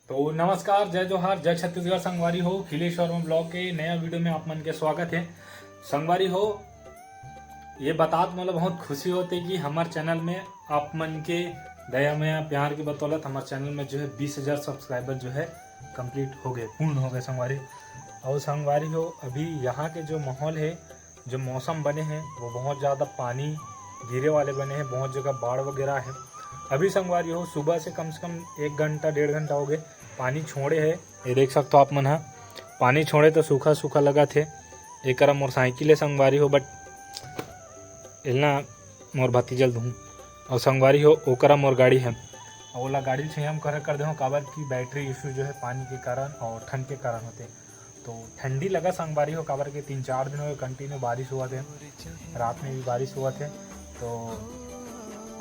तो नमस्कार, जय जोहार, जय छत्तीसगढ़। संगवारी हो, खिलेश वर्मा ब्लॉग के नया वीडियो में आप मन के स्वागत है। संगवारी हो, ये बात मतलब बहुत खुशी होती कि हमारे चैनल में आप मन के दया में प्यार की बदौलत हमारे चैनल में जो है 20,000 सब्सक्राइबर जो है कंप्लीट हो गए, पूर्ण हो गए संगवारी। और संगवारी हो, अभी यहाँ के जो माहौल है, जो मौसम बने हैं वो बहुत ज़्यादा पानी गिरे वाले बने हैं, बहुत जगह बाढ़ वगैरह है। अभी संगवारी हो, सुबह से कम 1 घंटा 1.5 घंटा हो गए पानी छोड़े है। ये देख सकते हो आप मन, हाँ पानी छोड़े तो सूखा सूखा लगा थे। एक मोटरसाइकिल है संगवारी हो, बट इतना मोर भतीजल दूँ और संगवारी हो ओकरा मोर गाड़ी है। ओला गाड़ी से हम कर दे काबर की बैटरी इशू जो है पानी के कारण और ठंड के कारण होते। तो ठंडी लगा संगवारी हो, काबर के 3-4 दिन हो कंटिन्यू बारिश हुआ थे, रात में भी बारिश हुआ थे। तो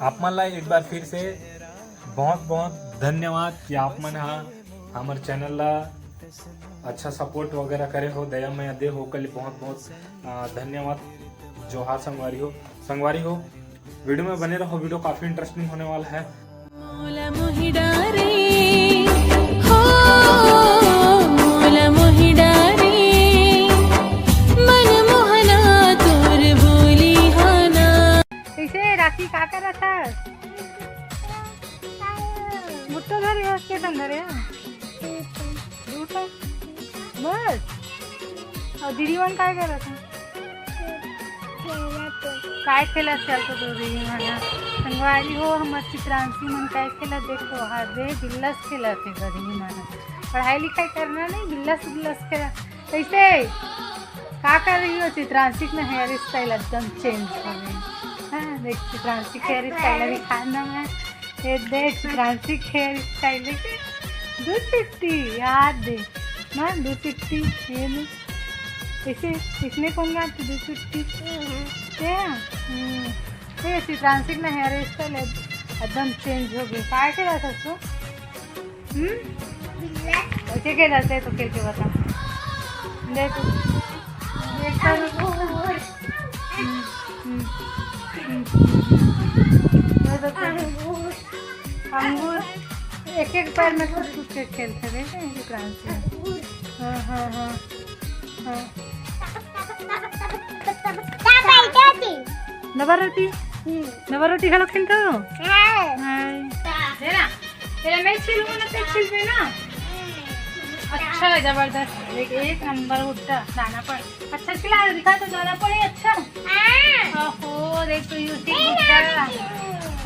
आप मन ला एक बार फिर से बहुत बहुत धन्यवाद कि आप मन हमारे चैनल ला अच्छा सपोर्ट वगैरह करे हो, दया में दे हो कल बहुत बहुत धन्यवाद। जोहार संगवारी हो। संगवारी हो, वीडियो में बने रहो, वीडियो काफ़ी इंटरेस्टिंग होने वाला है। राखी का कर था मुट्ठो धरे के धरे बस। और दीदी मन काय कर था काय खेला चलते तो दीदी मन संगवारी हो। हमार चित्रांशी मन काय खेला देखो, हरे बिल्लस खेला थे दीदी मन। पढ़ाई लिखाई करना नहीं, बिल्लस खेला। कैसे का कर रही हो? चित्रांशी में हेयर स्टाइल एकदम चेंज हो गई। हाँ देख, चित्रांशी हेयर स्टाइल दिखाना मैं। ये देख चित्रांशी हेयर स्टाइल देखे 250 याद दे ना 250। ये नहीं इसे इसने कौन गा 250 ये चित्रांशी में हेयर स्टाइल एकदम चेंज हो गई। काय के रहा था तो ऐसे के रहते तो खेल के बता देखो अंगूर एक पैर में कुछ के खेलते रहे क्रांति। हाँ हाँ हाँ हाँ नवा रोटी खेलो खेलते हो। तेरा मैं छिलूंगा ना, तो छिल पे ना। अच्छा जबरदस्त, एक नंबर उठता दाना पर। अच्छा खिला दिखा तो दाना पड़े। अच्छा ओहो देख तो यूसी भुट्टा,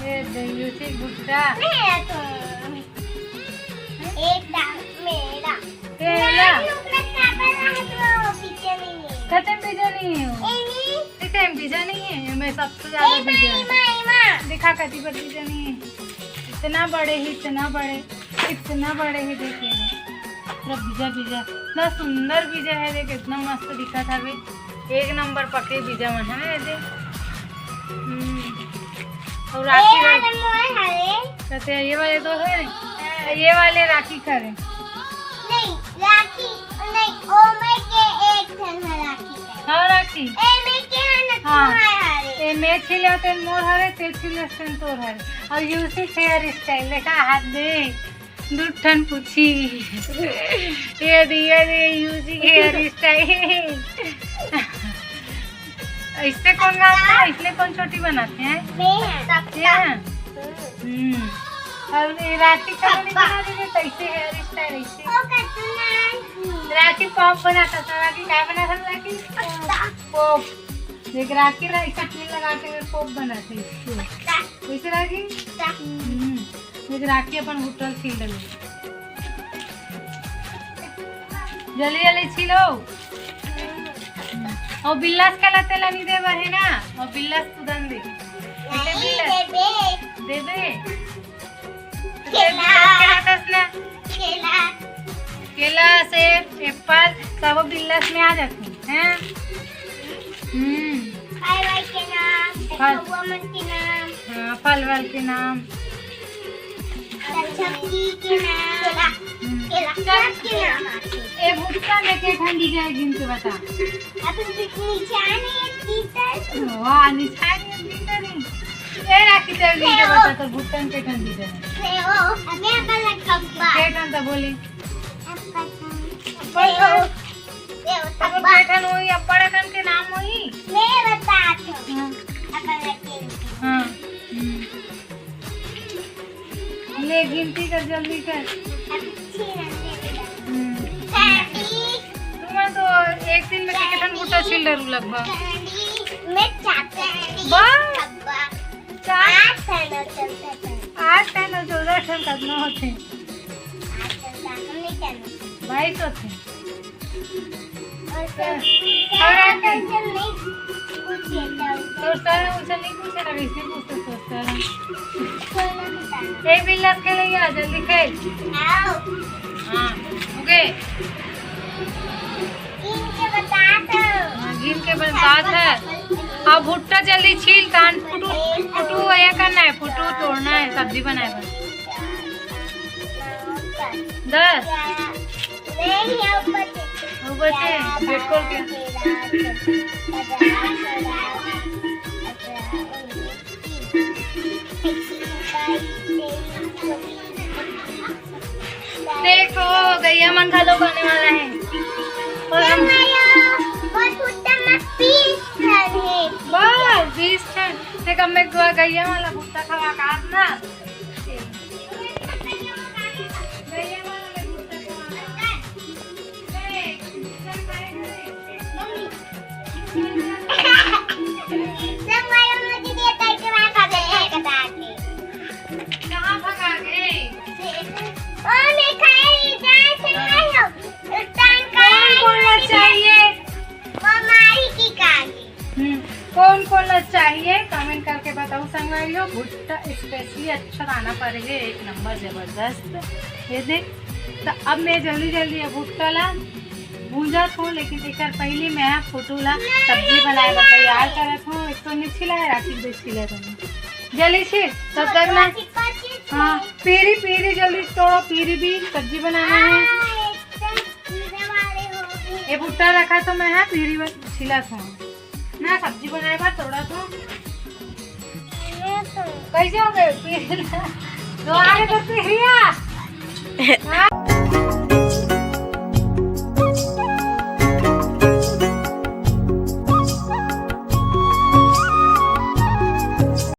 ये यूसी भुट्टा खत्म बीजा नहीं है, बीजा नहीं है। मैं सबसे ज्यादा बीजा दिखा कति पर बीजा नहीं है। इतना बड़े ही देखिए बीजा इतना सुंदर बीजा है। देख इतना मस्त दिखा था भी, एक नंबर पके बीजा मन है। देख और राखी कहते हैं ये वाले तो है, ये वाले राखी करे नहीं, राखी नहीं, ओ मैं के एक धन राखी हाँ राखी ए मैं के है ना हाँ ए मैं छिले ते मोर हरे ते छिले सन तोर हरे। और यूसी हेयर स्टाइल देखा, हाथ दे दुठन पूछी ये दिया दे यूसी हेयर स्टाइल। इससे कौन गाता है? इसलिए कौन छोटी बनाते हैं? और राखी का नहीं बना देते तो ऐसे हेयर स्टाइल ऐसे। राखी पॉप बनाता था। राखी क्या बनाता था? राखी पॉप। देख राखी ना इसका टील लगा के पॉप बनाते वैसे राखी। देख राखी अपन होटल छील ले जल्दी छीलो। और बिल्लास का लतेला नहीं दे है ना, और बिल्लास तुदन दे केला सेब एप्पल सब बिल्लास में आ जाते हैं। फल वल के नाम ए भुट्टा लेके ठंडी जाएगी इनसे बता। अपन नीचे आने वाह निशानी नहीं ए राखी तेल दी दे बता तो भुट्टन के ठंडी दे अबे वाला खब्बा के ठंडा बोली पर अब बैठन होई अपड़ा कन के नाम होई मैं बताती हूँ अपन लगे हां ले गिनती कर जल्दी कर अच्छी रहने तुम्हें तो एक दिन में कितन भुट्टा छिल रू लगभग मैं चाहती बस खब्बा चार 8 टन 14 टन कितना होते 8 हमने करना 22 होते और टेंशन नहीं कुछ लेता तो सर उनसे नहीं पूछे ना वैसे पूछते सोचता है खोलना बताना ए बिल्ला के लिए आ जल्दी खेल आओ हां ओके इनके बता दो गिन के बात है अब भुट्टा जल्दी छील कान फुटू ये करना है फुटू तोड़ना है सब्जी बनाए बस 10 नहीं वो बचे पेट खोल के देखो गैया मन खा लो खाने वाला है और हम बस 20 टन देख अब मैं गैया वाला भुट्टा खवा काट ना गैया वाला मैं भुट्टा खवा कहाँ भगा गए कौन कौन चाहिए कमेंट करके बताओ संगवारियों भुट्टा स्पेशली अच्छा खाना पड़ेगा एक नंबर जबरदस्त ये देख तो अब मैं जल्दी जल्दी भुट्टा ला भूंजा थो लेकिन एक पहले मैं फोटो ला सब्जी बनाए तैयार करत हूँ एक तो नहीं छिला है राखी दे छिला जल्दी से तब तक ना हाँ पीरी पीरी जल्दी तोड़ो पीरी भी सब्जी बनाना है ये भुट्टा रखा तो मैं हाँ पीरी छिला था ना सब्जी बनाए बार थोड़ा तो कैसे हो गए पीरी तो आगे तो पीरिया